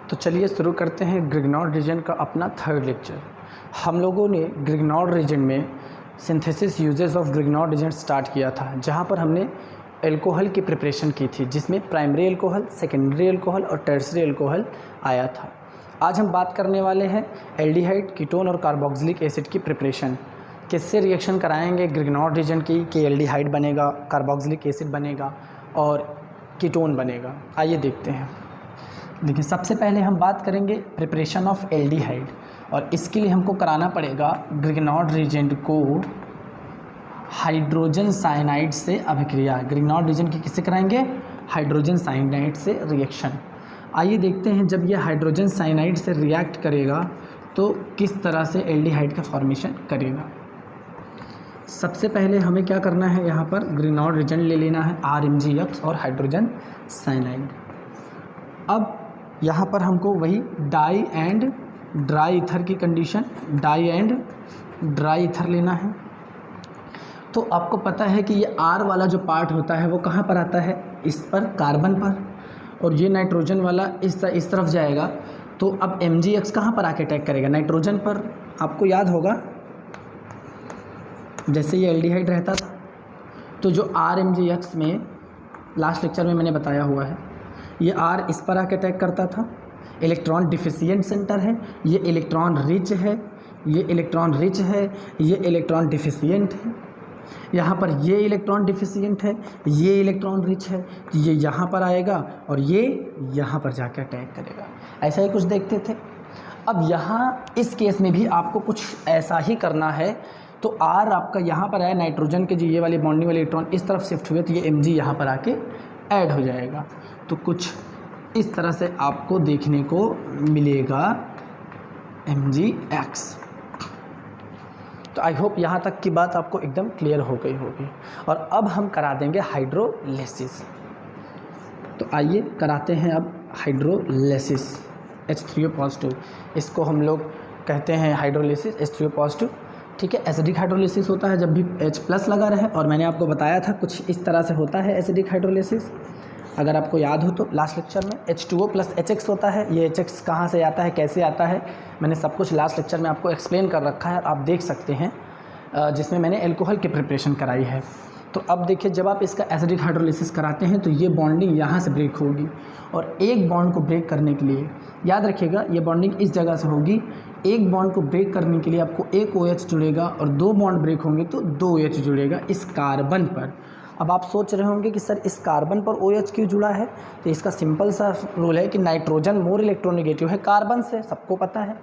तो चलिए शुरू करते हैं ग्रिग्नॉर्ड रीजन का अपना थर्ड लेक्चर। हम लोगों ने ग्रिग्नॉर्ड रीजन में synthesis uses of Grignard reagent start किया था, जहां पर हमने एल्कोहल की प्रिपरेशन की थी, जिसमें प्राइमरी एल्कोहल, सेकेंडरी एल्कोहल और टर्सरी एल्कोहल आया था। आज हम बात करने वाले हैं एल्डिहाइड, कीटोन और कार्बोक्सिलिक एसिड की प्रिपरेशन। किससे रिएक्शन कराएंगे ग्रिग्नॉर्ड रीजन की कि एल्डिहाइड बनेगा, कार्बोक्सिलिक एसिड बनेगा और कीटोन बनेगा। आइए देखते हैं। देखिए, सबसे पहले हम बात करेंगे प्रिपरेशन ऑफ एल्डिहाइड, और इसके लिए हमको कराना पड़ेगा ग्रिग्नॉर्ड रीजन को हाइड्रोजन साइनाइड से अभिक्रिया। ग्रिग्नॉर्ड रीजन की किससे कराएंगे? हाइड्रोजन साइनाइड से रिएक्शन। आइए देखते हैं, जब यह हाइड्रोजन साइनाइड से रिएक्ट करेगा तो किस तरह से एल्डिहाइड का फॉर्मेशन करेगा। सबसे पहले हमें क्या करना है, यहाँ पर ग्रिग्नॉर्ड रीजन ले लेना है RMgX और हाइड्रोजन साइनाइड। अब यहाँ पर हमको वही डाई एंड ड्राई ईथर की condition, die and dry ether लेना है। तो आपको पता है कि ये R वाला जो पार्ट होता है वो कहाँ पर आता है? इस पर, कार्बन पर, और ये नाइट्रोजन वाला इस तरफ जाएगा। तो अब MgX कहाँ पर आके अटैक करेगा? नाइट्रोजन पर। आपको याद होगा जैसे ये एल्डिहाइड रहता था तो जो RMgX में लास्ट लेक्चर में मैंने बताया हुआ है, ये R इस पर आके अटैक करता था। इलेक्ट्रॉन डिफिशिएंट सेंटर है, ये इलेक्ट्रॉन रिच है, ये इलेक्ट्रॉन रिच है, ये इलेक्ट्रॉन डिफिशिएंट है। यहाँ पर ये इलेक्ट्रॉन डिफिशिएंट है, ये इलेक्ट्रॉन रिच है, तो ये यहाँ पर आएगा और ये यहाँ पर जाके अटैक करेगा। ऐसा ही कुछ देखते थे। अब यहाँ इस केस में भी आपको कुछ ऐसा ही करना है। तो R आपका यहाँ पर आया, नाइट्रोजन के जो ये वाले बॉन्डिंग वाले इलेक्ट्रॉन इस तरफ शिफ्ट हुए, तो ये Mg यहाँ पर आके ऐड हो जाएगा। तो कुछ इस तरह से आपको देखने को मिलेगा MgX। तो आई होप यहाँ तक की बात आपको एकदम क्लियर हो गई होगी। और अब हम करा देंगे हाइड्रोलिसिस। तो आइए कराते हैं अब हाइड्रोलिसिस। H3O पॉजिटिव, इसको हम लोग कहते हैं हाइड्रोलिसिस H3O पॉजिटिव। ठीक है, एसिडिक हाइड्रोलिसिस होता है जब भी H+ लगा रहे, और मैंने आपको बताया था कुछ इस तरह से होता है एसिडिक हाइड्रोलिसिस। अगर आपको याद हो तो लास्ट लेक्चर में H2O + HX होता है। ये HX कहाँ से आता है, कैसे आता है, मैंने सब कुछ लास्ट लेक्चर में आपको एक्सप्लेन कर रखा है, आप देख सकते हैं, जिसमें मैंने एल्कोहल की प्रिपरेशन कराई है। तो अब देखिए, जब आप इसका एसिडिक हाइड्रोलिसिस कराते हैं तो ये बॉन्डिंग यहाँ से ब्रेक होगी, और एक बॉन्ड को ब्रेक करने के लिए याद रखिएगा ये बॉन्डिंग इस जगह से होगी। एक बॉन्ड को ब्रेक करने के लिए आपको एक OH जुड़ेगा, और दो बॉन्ड ब्रेक होंगे तो 2 OH जुड़ेगा इस कार्बन पर। अब आप सोच रहे होंगे कि सर इस कार्बन पर OH क्यों जुड़ा है? तो इसका सिंपल सा रूल है कि नाइट्रोजन मोर इलेक्ट्रोनेगेटिव है कार्बन से, सबको पता है।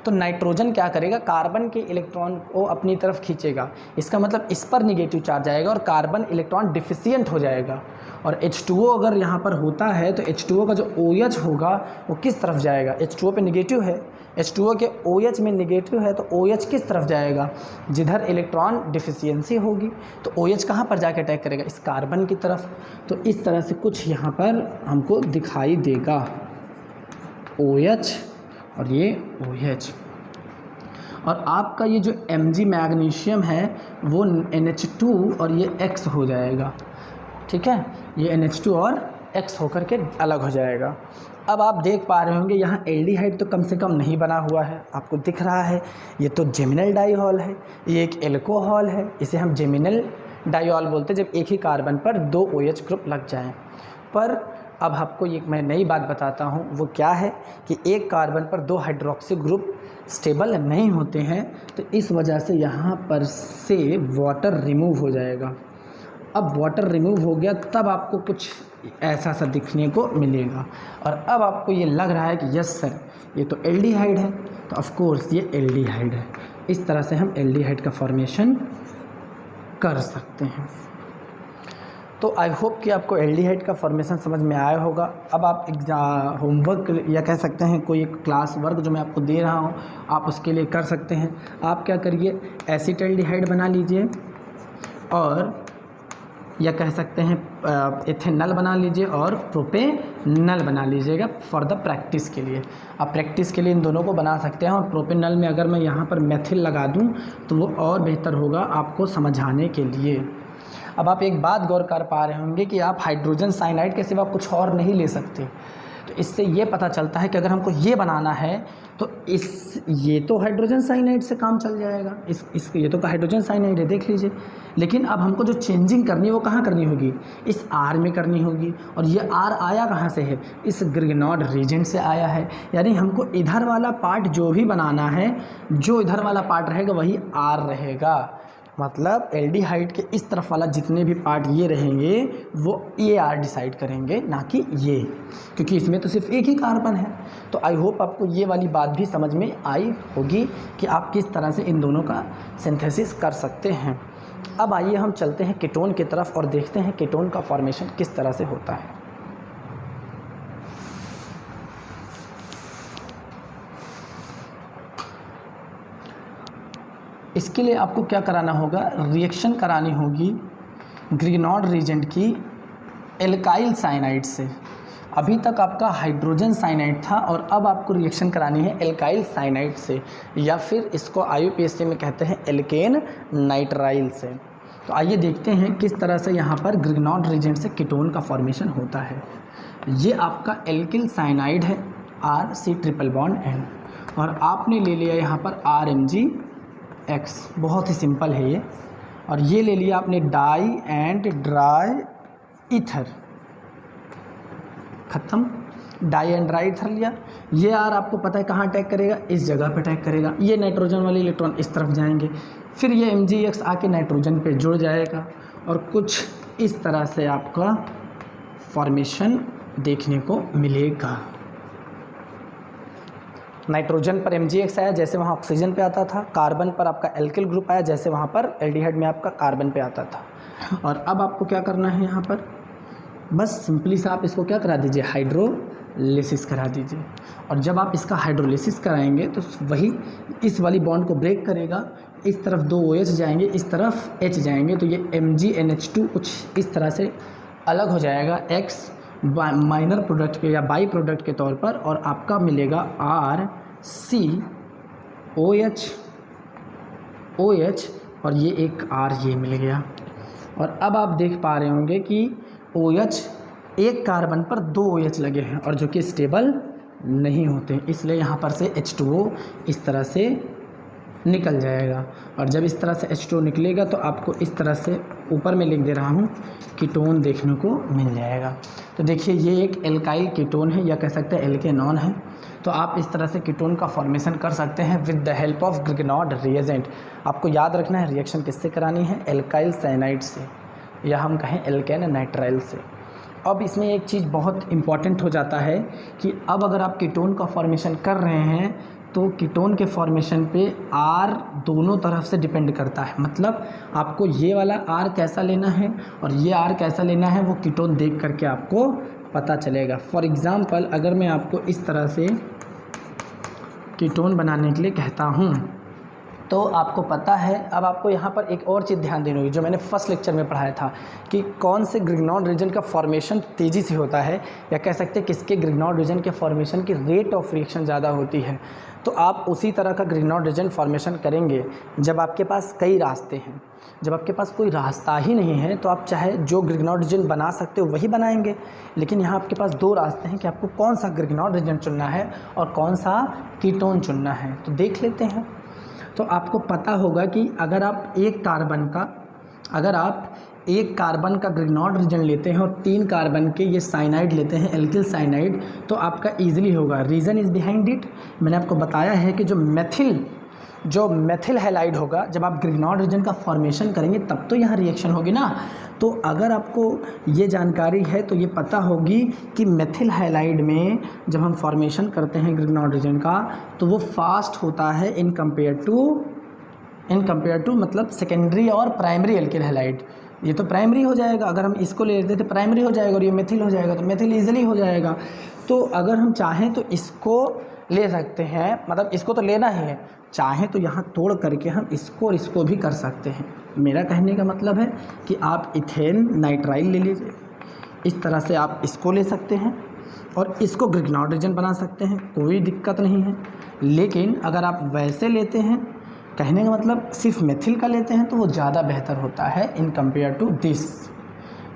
तो नाइट्रोजन क्या करेगा, कार्बन के इलेक्ट्रॉन को अपनी तरफ खींचेगा। इसका मतलब इस पर निगेटिव चार्ज आएगा और कार्बन इलेक्ट्रॉन डिफिशिएंट हो जाएगा। और H2O अगर यहाँ पर होता है तो H2O का जो OH होगा वो किस तरफ जाएगा? H2O पे निगेटिव है, H2O के OH में निगेटिव है, तो OH किस तरफ जाएगा? जिधर इलेक्ट्रॉन डिफिशियंसी होगी। तो OH कहाँ पर जाके अटैक करेगा? इस कार्बन की तरफ। तो इस तरह से कुछ यहाँ पर हमको दिखाई देगा, OH और ये OH। और आपका ये जो Mg मैग्नीशियम है वो NH2 और ये X हो जाएगा। ठीक है, ये NH2 और X होकर के अलग हो जाएगा। अब आप देख पा रहे होंगे यहाँ एल्डिहाइड तो कम से कम नहीं बना हुआ है, आपको दिख रहा है ये तो जेमिनल डाइहॉल है, ये एक एल्कोहल है, इसे हम जेमिनल डाइहॉल बोलते हैं जब एक ही कार्बन पर 2 OH ग्रुप लग जाएं। पर अब आपको एक मैं नई बात बताता हूँ, वो क्या है कि एक कार्बन पर 2 हाइड्रोक्सी ग्रुप स्टेबल नहीं होते हैं, तो इस वजह से यहाँ पर से वाटर रिमूव हो जाएगा। अब वाटर रिमूव हो गया तब आपको कुछ ऐसा सा दिखने को मिलेगा, और अब आपको ये लग रहा है कि यस सर ये तो एल्डिहाइड है, तो ऑफ कोर्स ये एल्डिहाइड है। इस तरह से हम एल्डिहाइड का फॉर्मेशन कर सकते हैं। तो आई होप कि आपको एल्डिहाइड का फॉर्मेशन समझ में आया होगा। अब आप एक होमवर्क या कह सकते हैं कोई एक क्लास वर्क जो मैं आपको दे रहा हूँ, आप उसके लिए कर सकते हैं। आप क्या करिए, एसिटाल्डिहाइड बना लीजिए, और या कह सकते हैं एथेनॉल बना लीजिए और प्रोपेनॉल बना लीजिएगा फॉर द प्रैक्टिस के लिए। आप प्रैक्टिस के लिए इन दोनों को बना सकते हैं। और प्रोपेनॉल में अगर मैं यहाँ पर मेथिल लगा दूँ तो वो और बेहतर होगा आपको समझाने के लिए। अब आप एक बात गौर कर पा रहे होंगे कि आप हाइड्रोजन साइनाइड के सिवा कुछ और नहीं ले सकते। तो इससे ये पता चलता है कि अगर हमको ये बनाना है तो ये तो हाइड्रोजन साइनाइड से काम चल जाएगा, ये तो हाइड्रोजन साइनाइड है, देख लीजिए। लेकिन अब हमको जो चेंजिंग करनी है वो कहाँ करनी होगी, इस R में करनी होगी। और ये R आया कहाँ से है, इस ग्रिग्नॉड रीजेंट से आया है। यानी हमको इधर वाला पार्ट जो भी बनाना है, जो इधर वाला पार्ट रहेगा वही R रहेगा। मतलब एल्डिहाइड के इस तरफ वाला जितने भी पार्ट ये रहेंगे वो ये R डिसाइड करेंगे, ना कि ये, क्योंकि इसमें तो सिर्फ एक ही कार्बन है। तो आई होप आपको ये वाली बात भी समझ में आई होगी कि आप किस तरह से इन दोनों का सिंथेसिस कर सकते हैं। अब आइए हम चलते हैं कीटोन की तरफ और देखते हैं कीटोन का फॉर्मेशन किस तरह से होता है। इसके लिए आपको क्या कराना होगा, रिएक्शन करानी होगी ग्रिग्नॉड रीजेंट की एल्काइल साइनाइड से। अभी तक आपका हाइड्रोजन साइनाइड था और अब आपको रिएक्शन करानी है एल्काइल साइनाइड से, या फिर इसको IUPAC में कहते हैं एल्केन नाइट्राइल से। तो आइए देखते हैं किस तरह से यहाँ पर ग्रिग्नॉड रीजेंट से कीटोन का फॉर्मेशन होता है। ये आपका एल्किल साइनाइड है RC∼N, और आपने ले लिया यहाँ पर RMgX, बहुत ही सिंपल है ये। और ये ले लिया आपने डाई एंड ड्राई ईथर, ख़त्म। डाई एंड ड्राई ईथर लिया। ये R आपको पता है कहाँ अटैक करेगा, इस जगह पे अटैक करेगा। ये नाइट्रोजन वाले इलेक्ट्रॉन इस तरफ जाएंगे, फिर ये MgX आके नाइट्रोजन पे जुड़ जाएगा, और कुछ इस तरह से आपका फॉर्मेशन देखने को मिलेगा। नाइट्रोजन पर MgX आया जैसे वहाँ ऑक्सीजन पे आता था, कार्बन पर आपका एल्किल ग्रुप आया जैसे वहाँ पर एल्डिहाइड में आपका कार्बन पे आता था। और अब आपको क्या करना है, यहाँ पर बस सिंपली से आप इसको क्या करा दीजिए, हाइड्रोलिसिस करा दीजिए। और जब आप इसका हाइड्रोलिसिस कराएंगे तो वही इस वाली बॉन्ड को ब्रेक करेगा, इस तरफ 2 OH जाएंगे, इस तरफ H जाएंगे, तो ये MgNH2 कुछ इस तरह से अलग हो जाएगा X माइनर प्रोडक्ट के या बाई प्रोडक्ट के तौर पर, और आपका मिलेगा RCOH, और ये एक R ये मिल गया। और अब आप देख पा रहे होंगे कि OH एक कार्बन पर 2 OH लगे हैं, और जो कि स्टेबल नहीं होते, इसलिए यहाँ पर से H2O इस तरह से निकल जाएगा। और जब इस तरह से H2O निकलेगा तो आपको इस तरह से ऊपर में लिख दे रहा हूँ कीटोन देखने को मिल जाएगा। तो देखिए ये एक एल्काइल कीटोन है, या कह सकते हैं एल्केनॉन है। तो आप इस तरह से कीटोन का फॉर्मेशन कर सकते हैं with the help of Grignard reagent. आपको याद रखना है रिएक्शन किससे करानी है, एल्काइल साइनाइड से, या हम कहें एल्केन नाइट्राइल से। अब इसमें एक चीज़ बहुत इम्पॉर्टेंट हो जाता है कि अब अगर आप कीटोन का फॉर्मेशन कर रहे हैं तो कीटोन के फॉर्मेशन पे R दोनों तरफ से डिपेंड करता है। मतलब आपको ये वाला R कैसा लेना है और ये R कैसा लेना है, वो कीटोन देख करके आपको पता चलेगा। फॉर एग्ज़ाम्पल अगर मैं आपको इस तरह से कीटोन बनाने के लिए कहता हूँ तो आपको पता है, अब आपको यहाँ पर एक और चीज़ ध्यान देनी होगी जो मैंने फर्स्ट लेक्चर में पढ़ाया था कि कौन से ग्रिग्नॉड रीजन का फॉर्मेशन तेज़ी से होता है, या कह सकते हैं किसके ग्रिग्नॉड रीजन के फॉर्मेशन की रेट ऑफ रिएक्शन ज़्यादा होती है। तो आप उसी तरह का ग्रिग्नॉड रीजन फॉर्मेशन करेंगे जब आपके पास कई रास्ते हैं। जब आपके पास कोई रास्ता ही नहीं है तो आप चाहे जो ग्रिग्नॉड रीजन बना सकते हो वही बनाएंगे, लेकिन यहाँ आपके पास 2 रास्ते हैं कि आपको कौन सा ग्रिग्नॉड रीजन चुनना है और कौन सा कीटोन चुनना है। तो देख लेते हैं। तो आपको पता होगा कि अगर आप एक कार्बन का ग्रिग्नॉड रीजन लेते हैं और 3 कार्बन के ये साइनाइड लेते हैं, एल्किल साइनाइड, तो आपका ईजिली होगा। रीज़न इज़ बिहाइंड इट, मैंने आपको बताया है कि जो मेथिल हैलाइड होगा, जब आप ग्रिग्नॉड रीजन का फॉर्मेशन करेंगे तब तो यहाँ रिएक्शन होगी ना। तो अगर आपको ये जानकारी है तो ये पता होगी कि मेथिल हैलाइड में जब हम फॉर्मेशन करते हैं ग्रिग्नॉड रीजन का तो वो फास्ट होता है इन कंपेयर टू मतलब सेकेंडरी और प्राइमरी एल्किल हैलाइड। ये तो प्राइमरी हो जाएगा, अगर हम इसको ले लेते तो प्राइमरी हो जाएगा, और ये मेथिल हो जाएगा तो मेथिल ईजिली हो जाएगा। तो अगर हम चाहें तो इसको ले सकते हैं, मतलब इसको तो लेना ही है, चाहें तो यहाँ तोड़ करके हम इसको और इसको भी कर सकते हैं। मेरा कहने का मतलब है कि आप इथेन नाइट्राइल ले लीजिए, इस तरह से आप इसको ले सकते हैं और इसको ग्रिग्नॉड रीजन बना सकते हैं, कोई दिक्कत नहीं है। लेकिन अगर आप वैसे लेते हैं, कहने का मतलब सिर्फ मेथिल का लेते हैं, तो वो ज़्यादा बेहतर होता है इन कंपेयर टू दिस।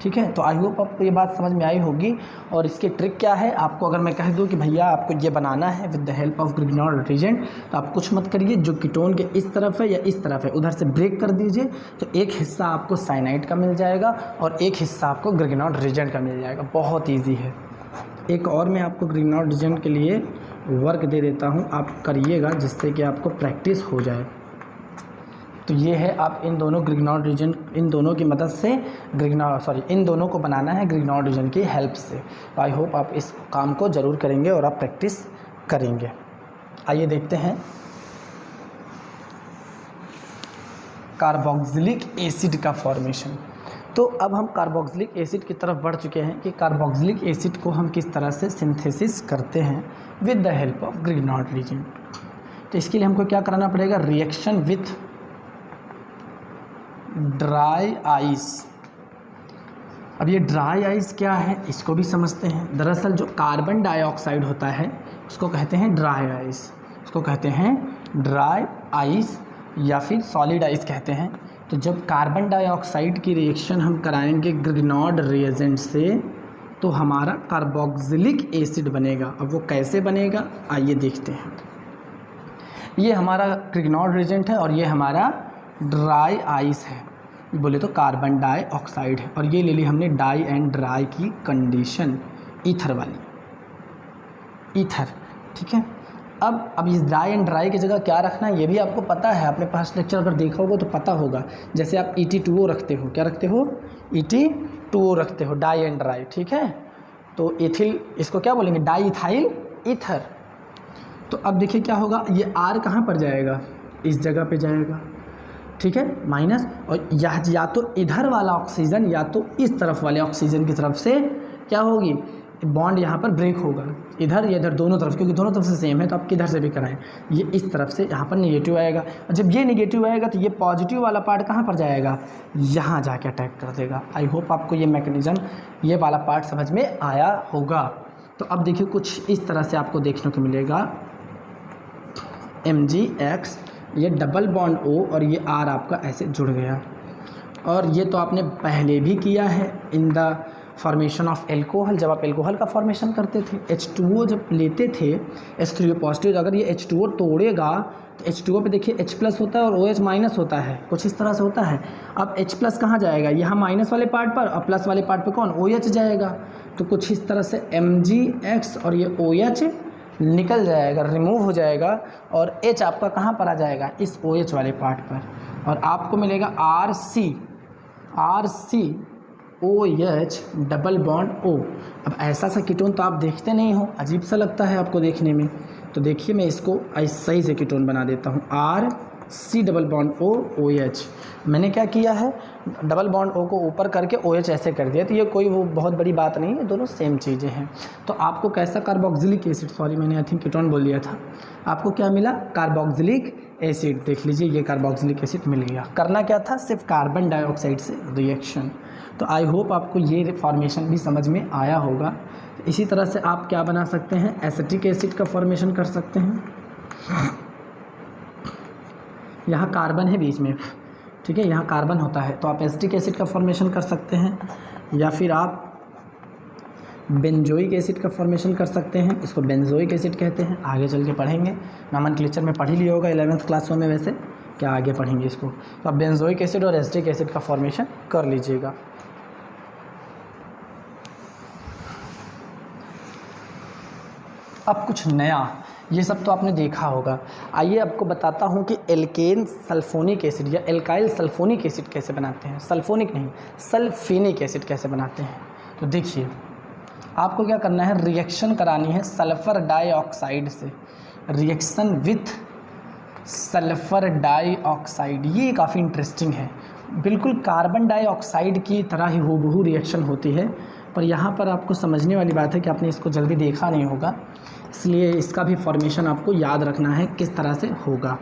ठीक है। तो आई होप आपको ये बात समझ में आई होगी। और इसकी ट्रिक क्या है, आपको अगर मैं कह दूं कि भैया आपको ये बनाना है with the help of Grignard reagent, तो आप कुछ मत करिए, जो कीटोन के इस तरफ है या इस तरफ है उधर से ब्रेक कर दीजिए, तो एक हिस्सा आपको साइनाइड का मिल जाएगा और एक हिस्सा आपको ग्रिग्नॉर्ड रीजेंट का मिल जाएगा। बहुत ईजी है। एक और मैं आपको ग्रिग्नॉर्ड रीजेंट के लिए वर्क दे देता हूँ, आप करिएगा जिससे कि आपको प्रैक्टिस हो जाए। तो ये है, आप इन दोनों ग्रिग्नॉर्ड रीजन, इन दोनों की मदद से इन दोनों को बनाना है ग्रिग्नॉर्ड रीजन की हेल्प से। तो आई होप आप इस काम को ज़रूर करेंगे और आप प्रैक्टिस करेंगे। आइए देखते हैं कार्बोक्सिलिक एसिड का फॉर्मेशन। तो अब हम कार्बोक्सिलिक एसिड की तरफ बढ़ चुके हैं कि कार्बोक्सिलिक एसिड को हम किस तरह से सिंथेसिस करते हैं with the help of Grignard reagent. तो इसके लिए हमको क्या करना पड़ेगा, रिएक्शन विथ ड्राई आइस। अब ये ड्राई आइस क्या है इसको भी समझते हैं। दरअसल जो कार्बन डाइऑक्साइड होता है उसको कहते हैं ड्राई आइस, उसको कहते हैं ड्राई आइस या फिर सॉलिड आइस कहते हैं। तो जब कार्बन डाइऑक्साइड की रिएक्शन हम कराएंगे ग्रिग्नॉर्ड रिएजेंट से तो हमारा कार्बोक्सिलिक एसिड बनेगा। अब वो कैसे बनेगा आइए देखते हैं। ये हमारा ग्रिग्नॉर्ड रिएजेंट है और ये हमारा ड्राई आइस है, बोले तो कार्बन डाइऑक्साइड है। और ये ले ली हमने डाई एंड ड्राई की कंडीशन, ईथर वाली, ईथर, ठीक है। अब इस ड्राई एंड ड्राई की जगह क्या रखना है ये भी आपको पता है, आपने पास्ट लेक्चर अगर देखा होगा तो पता होगा। जैसे आप ET2O रखते हो, क्या रखते हो, ET2O रखते हो, डाई एंड ड्राई, ठीक है। तो एथिल, इसको क्या बोलेंगे, डाई इथाइल ईथर। तो अब देखिए क्या होगा, ये R कहाँ पर जाएगा, इस जगह पे जाएगा, ठीक है, माइनस। और यह या तो इधर वाला ऑक्सीजन या तो इस तरफ वाले ऑक्सीजन की तरफ से क्या होगी, बॉन्ड यहाँ पर ब्रेक होगा, इधर या इधर दोनों तरफ, क्योंकि दोनों तरफ से सेम है तो आप किधर से भी कराएं, ये इस तरफ से यहाँ पर नेगेटिव आएगा। और जब ये नेगेटिव आएगा तो ये पॉजिटिव वाला पार्ट कहाँ पर जाएगा, यहाँ जाके अटैक कर देगा। आई होप आपको ये मैकेनिज्म, ये वाला पार्ट समझ में आया होगा। तो अब देखिए कुछ इस तरह से आपको देखने को मिलेगा, MgX, ये डबल बॉन्ड O और ये R आपका ऐसे जुड़ गया। और ये तो आपने पहले भी किया है in the formation of alcohol, जब आप एल्कोहल का फॉर्मेशन करते थे, H2O जब लेते थे, H3O पॉजिटिव, अगर ये H2O तोड़ेगा तो H2O पे देखिए H+ होता है और OH माइनस होता है, कुछ इस तरह से होता है। अब H+ कहाँ जाएगा, यहाँ माइनस वाले पार्ट पर, और प्लस वाले पार्ट पे कौन, OH जाएगा। तो कुछ इस तरह से MgX और ये OH निकल जाएगा, रिमूव हो जाएगा, और H आपका कहाँ पर आ जाएगा, इस OH वाले पार्ट पर, और आपको मिलेगा RCOH डबल बॉन्ड O। अब ऐसा सा कीटोन तो आप देखते नहीं हो, अजीब सा लगता है आपको देखने में। तो देखिए मैं इसको सही से कीटोन बना देता हूँ, RC double bond O OH। मैंने क्या किया है, डबल बॉन्ड O को ऊपर करके OH ऐसे कर दिया। तो ये कोई वो बहुत बड़ी बात नहीं है, दोनों सेम चीज़ें हैं। तो आपको कैसा कार्बोक्सिलिक एसिड, सॉरी मैंने आई थिंक कीटोन बोल दिया था, आपको क्या मिला, कार्बोक्सिलिक एसिड। देख लीजिए ये कार्बोक्सिलिक एसिड मिल गया। करना क्या था, सिर्फ कार्बन डाइऑक्साइड से रिएक्शन। तो आई होप आपको ये फॉर्मेशन भी समझ में आया होगा। इसी तरह से आप क्या बना सकते हैं, एसिटिक एसिड का फॉर्मेशन कर सकते हैं। यहाँ कार्बन है बीच में, ठीक है, यहाँ कार्बन होता है, तो आप एसिटिक एसिड का फॉर्मेशन कर सकते हैं, या फिर आप बेंजोइक एसिड का फॉर्मेशन कर सकते हैं, इसको बेंजोइक एसिड कहते हैं। आगे चल के पढ़ेंगे, नोमेनक्लेचर में पढ़ ही लिया होगा 11th क्लास में, वैसे क्या आगे पढ़ेंगे इसको। तो आप बेंजोइक एसिड और एसिटिक एसिड का फॉर्मेशन कर लीजिएगा। अब कुछ नया, ये सब तो आपने देखा होगा। आइए आपको बताता हूँ कि एल्केन सल्फोनिक एसिड या एल्काइल सल्फोनिक एसिड कैसे बनाते हैं, सल्फोनिक नहीं सल्फेनिक एसिड कैसे बनाते हैं। तो देखिए आपको क्या करना है, रिएक्शन करानी है सल्फ़र डाइऑक्साइड से, रिएक्शन विथ सल्फ़र डाइऑक्साइड। ये काफ़ी इंटरेस्टिंग है, बिल्कुल कार्बन डाइऑक्साइड की तरह ही हूबहू रिएक्शन होती है, पर यहाँ पर आपको समझने वाली बात है कि आपने इसको जल्दी देखा नहीं होगा, इसलिए इसका भी फॉर्मेशन आपको याद रखना है किस तरह से होगा।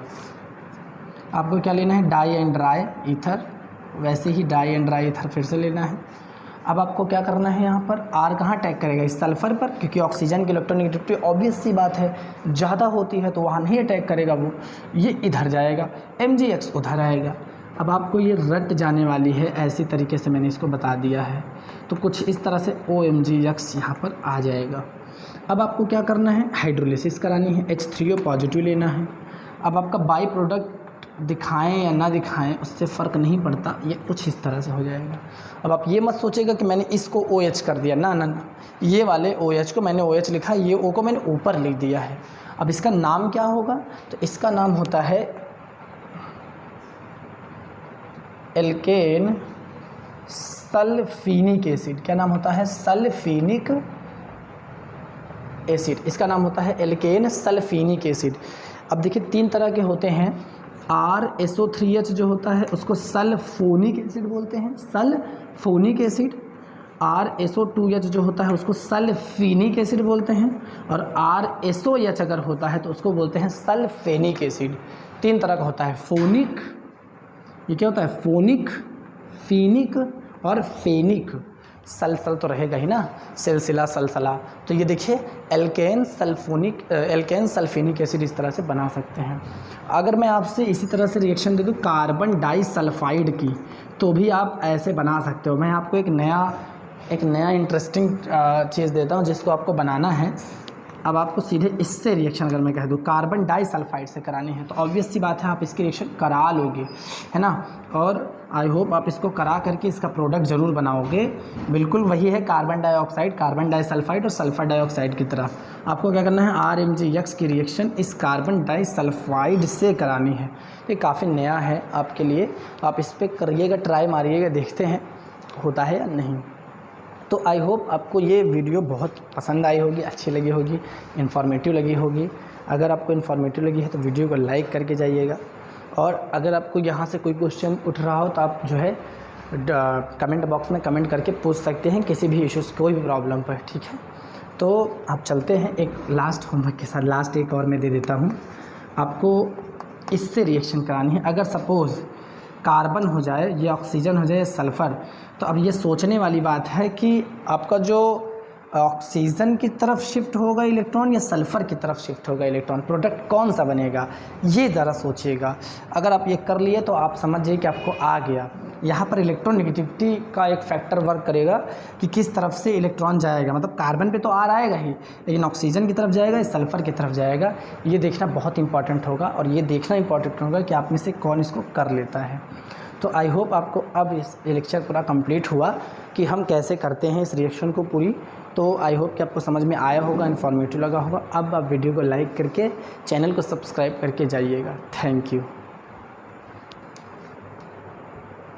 आपको क्या लेना है, डाई एंड ड्राई ईथर, वैसे ही डाई एंड ड्राई ईथर फिर से लेना है। अब आपको क्या करना है, यहाँ पर R कहाँ अटैक करेगा, इस सल्फ़र पर, क्योंकि ऑक्सीजन की इलेक्ट्रोनेगेटिविटी ऑब्वियस सी बात है ज़्यादा होती है तो वहाँ नहीं अटैक करेगा वो, ये इधर जाएगा, MgX उधर आएगा। अब आपको ये रट जाने वाली है, ऐसी तरीके से मैंने इसको बता दिया है। तो कुछ इस तरह से OMgX यहाँ पर आ जाएगा। अब आपको क्या करना है, हाइड्रोलिसिस करानी है, H3O पॉजिटिव लेना है। अब आपका बाई प्रोडक्ट दिखाएं या ना दिखाएं उससे फ़र्क नहीं पड़ता, ये कुछ इस तरह से हो जाएगा। अब आप ये मत सोचेगा कि मैंने इसको OH कर दिया, ना ना ना, ये वाले OH को मैंने OH लिखा, ये O को मैंने ऊपर लिख दिया है। अब इसका नाम क्या होगा, तो इसका नाम होता है एल्केन सल्फीनिक एसिड। क्या नाम होता है, सल्फीनिक एसिड। इसका नाम होता है एल्केन सल्फीनिक एसिड। अब देखिए 3 तरह के होते हैं। RSO3H जो होता है उसको सल्फोनिक एसिड बोलते हैं, सल्फोनिक एसिड। RSO2H जो होता है उसको सल्फीनिक एसिड बोलते हैं, और RSOH अगर होता है तो उसको बोलते हैं सल्फेनिक एसिड। 3 तरह का होता है, फोनिक, ये क्या होता है, फोनिक, फीनिक और फेनिक। सलसल तो रहेगा ही ना, सिलसिला सलसला। तो ये देखिए एल्केन सल्फेनिक एसिड इस तरह से बना सकते हैं। अगर मैं आपसे इसी तरह से रिएक्शन दे दूँ कार्बन डाइसल्फाइड की, तो भी आप ऐसे बना सकते हो। मैं आपको एक नया इंटरेस्टिंग चीज़ देता हूँ जिसको आपको बनाना है। अब आपको सीधे इससे रिएक्शन अगर मैं कह दूँ कार्बन डाइसल्फाइड से करानी है, तो ऑब्वियस सी बात है आप इसकी रिएक्शन करा लोगे, है ना। और आई होप आप इसको करा करके इसका प्रोडक्ट ज़रूर बनाओगे। बिल्कुल वही है कार्बन डाइऑक्साइड, कार्बन डाइसल्फाइड और सल्फर डाइऑक्साइड की तरह। आपको क्या करना है, RMgX की रिएक्शन इस कार्बन डाइसल्फाइड से करानी है। ये काफ़ी नया है आपके लिए, आप इस पर करिएगा, ट्राई मारिएगा, देखते हैं होता है या नहीं। तो आई होप आपको ये वीडियो बहुत पसंद आई होगी, अच्छी लगी होगी, इन्फॉर्मेटिव लगी होगी। अगर आपको इन्फॉर्मेटिव लगी है तो वीडियो को लाइक करके जाइएगा, और अगर आपको यहाँ से कोई क्वेश्चन उठ रहा हो तो आप जो है कमेंट बॉक्स में कमेंट करके पूछ सकते हैं किसी भी इश्यूज़, कोई भी प्रॉब्लम पर, ठीक है। तो आप चलते हैं एक लास्ट होमवर्क के साथ। लास्ट एक और मैं दे देता हूँ आपको, इससे रिएक्शन करानी है। अगर सपोज़ कार्बन हो जाए, ये ऑक्सीजन हो जाए, सल्फ़र, तो अब ये सोचने वाली बात है कि आपका जो ऑक्सीजन की तरफ शिफ्ट होगा इलेक्ट्रॉन या सल्फ़र की तरफ शिफ्ट होगा इलेक्ट्रॉन, प्रोडक्ट कौन सा बनेगा, ये ज़रा सोचिएगा। अगर आप ये कर लिए तो आप समझिए कि आपको आ गया। यहाँ पर इलेक्ट्रोनेगेटिविटी का एक फैक्टर वर्क करेगा कि किस तरफ से इलेक्ट्रॉन जाएगा, मतलब कार्बन पे तो आ रहेगा ही, लेकिन ऑक्सीजन की तरफ जाएगा या सल्फ़र की तरफ जाएगा, ये देखना बहुत इंपॉर्टेंट होगा। और ये देखना इंपॉर्टेंट होगा कि आप में से कौन इसको कर लेता है। तो आई होप आपको अब इस लेक्चर पूरा कंप्लीट हुआ कि हम कैसे करते हैं इस रिएक्शन को पूरी। तो आई होप कि आपको समझ में आया होगा, इन्फॉर्मेटिव लगा होगा। अब आप वीडियो को लाइक करके चैनल को सब्सक्राइब करके जाइएगा। Thank you.